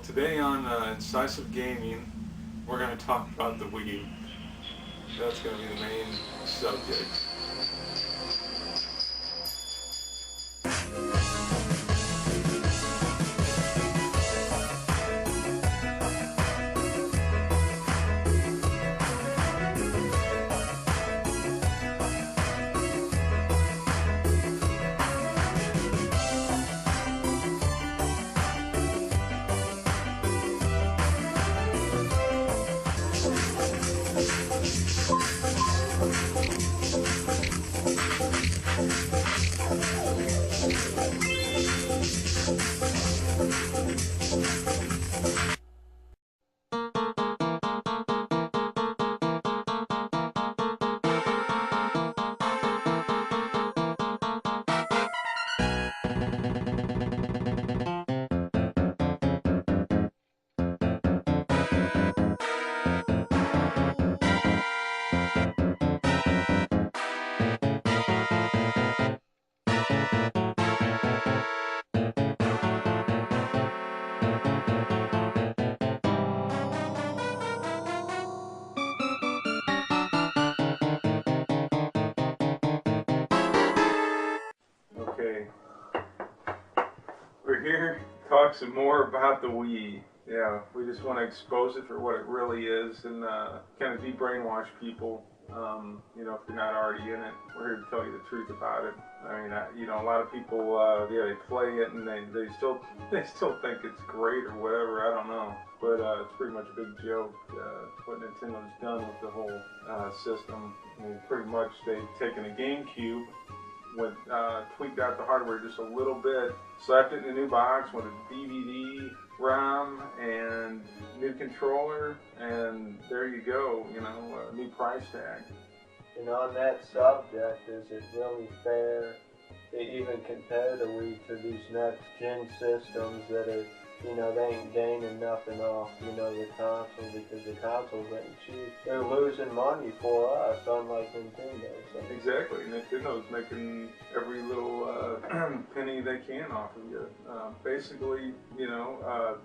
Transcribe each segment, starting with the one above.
Today on Incisive Gaming, we're going to talk about the Wii. That's going to be the main subject. Okay, we're here to talk some more about the Wii. Yeah, we just want to expose it for what it really is and kind of de-brainwash people. If you're not already in it, we're here to tell you the truth about it. I mean, a lot of people, they play it and they still think it's great or whatever. I don't know, but it's pretty much a big joke. What Nintendo's done with the whole system. I mean, pretty much they've taken a GameCube, tweaked out the hardware just a little bit, slapped it in a new box with a DVD, ROM, and new controller, and there you go, a new price tag. And on that subject, is it really fair to even compare the Wii to these next gen systems that are, they ain't gaining nothing off, the console, because the consoles ain't cheap. They're losing money for us, unlike Nintendo. So. Exactly. Nintendo's making every little penny they can off of you. Basically,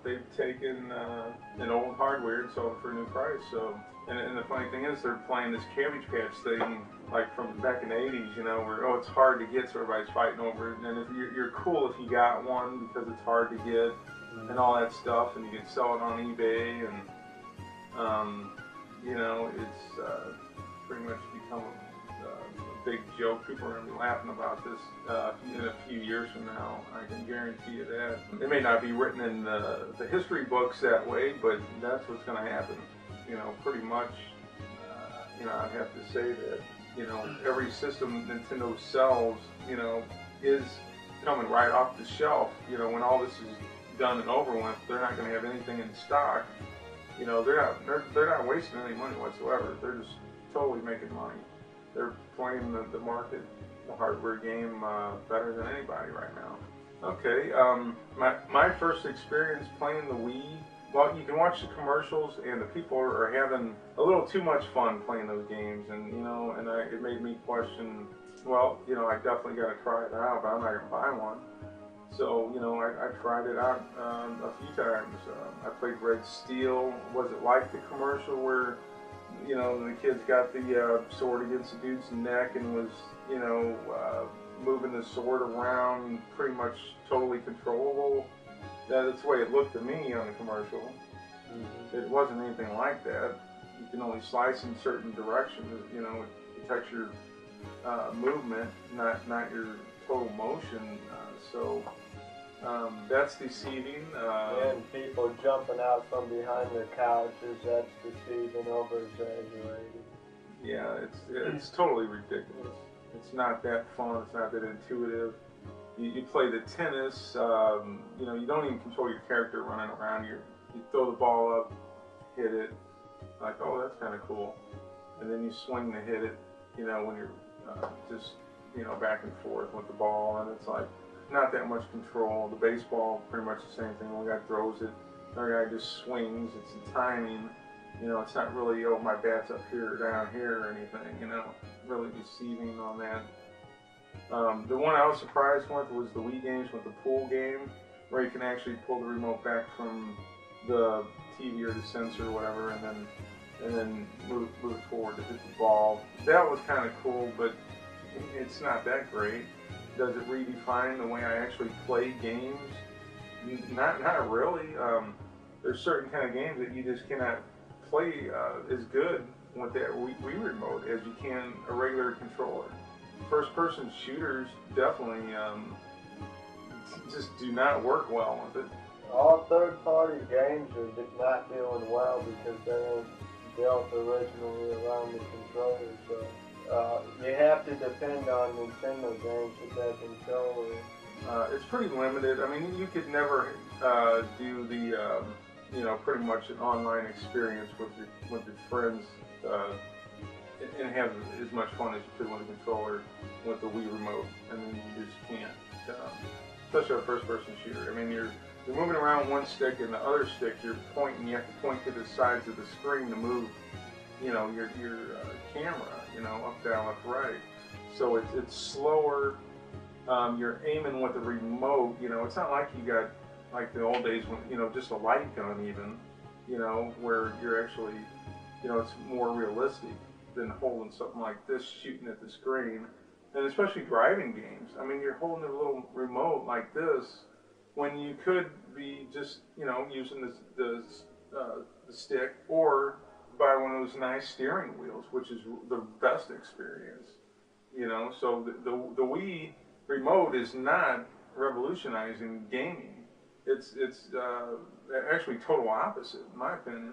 they've taken an old hardware and sold it for a new price. So, and the funny thing is, they're playing this Cabbage Patch thing, like from back in the 80s, where, it's hard to get, so everybody's fighting over it. And if you're cool if you got one because it's hard to get. And all that stuff, and you can sell it on eBay, and it's pretty much become a big joke. People are going to be laughing about this in a few years from now. I can guarantee you that. It may not be written in the history books that way, but that's what's going to happen. Pretty much. I'd have to say that every system Nintendo sells, is coming right off the shelf. When all this is done and over with, they're not going to have anything in stock. They're not wasting any money whatsoever. They're just totally making money. They're playing the market, the hardware game better than anybody right now. Okay, my first experience playing the Wii. Well, you can watch the commercials, and the people are having a little too much fun playing those games, and it made me question. Well, I definitely got to try it out, but I'm not going to buy one. So, I tried it out a few times. I played Red Steel. Was it like the commercial where, the kid's got the sword against the dude's neck and was, moving the sword around pretty much totally controllable? That's the way it looked to me on the commercial. Mm-hmm. It wasn't anything like that. You can only slice in certain directions, it detects your movement, not your total motion. That's deceiving. And people jumping out from behind their couches, that's deceiving, over-exaggerated. Yeah, it's totally ridiculous. It's not that fun. It's not that intuitive. You play the tennis. You don't even control your character running around. You throw the ball up, hit it. Like, oh, that's kind of cool. And then you swing to hit it. When you're just back and forth with the ball, and it's like not that much control. The baseball, pretty much the same thing. One guy throws it, another guy just swings. It's the timing. It's not really, my bat's up here or down here or anything. Really deceiving on that. The one I was surprised with was the Wii games with the pool game, where you can actually pull the remote back from the TV or the sensor or whatever, and then move forward to hit the ball. That was kind of cool, but it's not that great. Does it redefine the way I actually play games? Not really. There's certain kind of games that you just cannot play as good with that Wii remote as you can a regular controller. First-person shooters definitely just do not work well with it. All third-party games are not doing well because they ain't built originally around the controller. So you have to depend on Nintendo games with that controller. It's pretty limited. I mean, you could never do the pretty much an online experience with your friends and have as much fun as you could with a controller with the Wii remote. I mean, you just can't, especially a first-person shooter. I mean, you're moving around one stick, and the other stick you're pointing. You have to point to the sides of the screen to move, your camera, up, down, left, right. So it's slower. You're aiming with the remote. It's not like you got like the old days when just a light gun even, where you're actually, it's more realistic than holding something like this, shooting at the screen, and especially driving games. I mean, you're holding a little remote like this when you could be just, using the stick or buy one of those nice steering wheels, which is the best experience. So the Wii remote is not revolutionizing gaming. It's actually total opposite, in my opinion.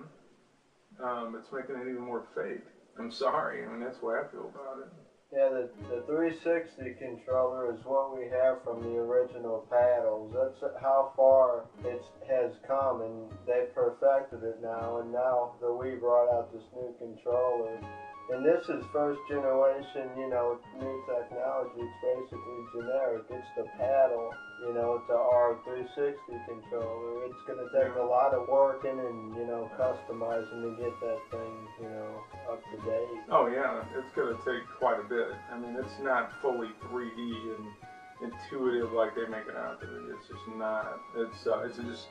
It's making it even more fake. I'm sorry. I mean, that's the way I feel about it. Yeah, the 360 controller is what we have from the original paddles. That's how far it has come, and they've perfected it now. And now the Wii brought out this new controller. And this is first generation, new technology. It's basically generic. It's the paddle, to our 360 controller. It's going to take a lot of working and, customizing to get that thing, up to date. Oh yeah, it's going to take quite a bit. I mean, it's not fully 3D and intuitive like they make it out to be. It's just not. It's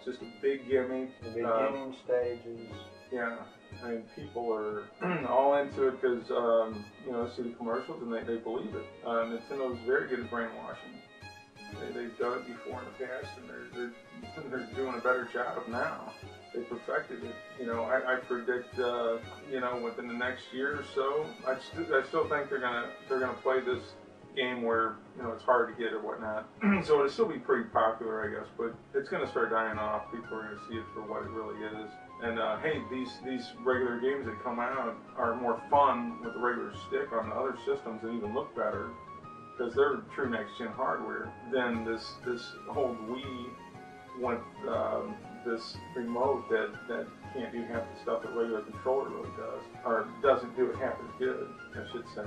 just a big gimmick. The beginning stages. Yeah. I mean, people are all into it because, see the commercials and they believe it. Nintendo's very good at brainwashing. They've done it before in the past, and they're doing a better job now. They perfected it. I predict, within the next year or so, I still think they're gonna play this game where it's hard to get or whatnot. So it'll still be pretty popular, I guess, but it's gonna start dying off. People are gonna see it for what it really is. And hey, these regular games that come out are more fun with the regular stick on the other systems and even look better because they're true next-gen hardware than this whole Wii with this remote that can't do half the stuff that a regular controller really does, or doesn't do it half as good, I should say.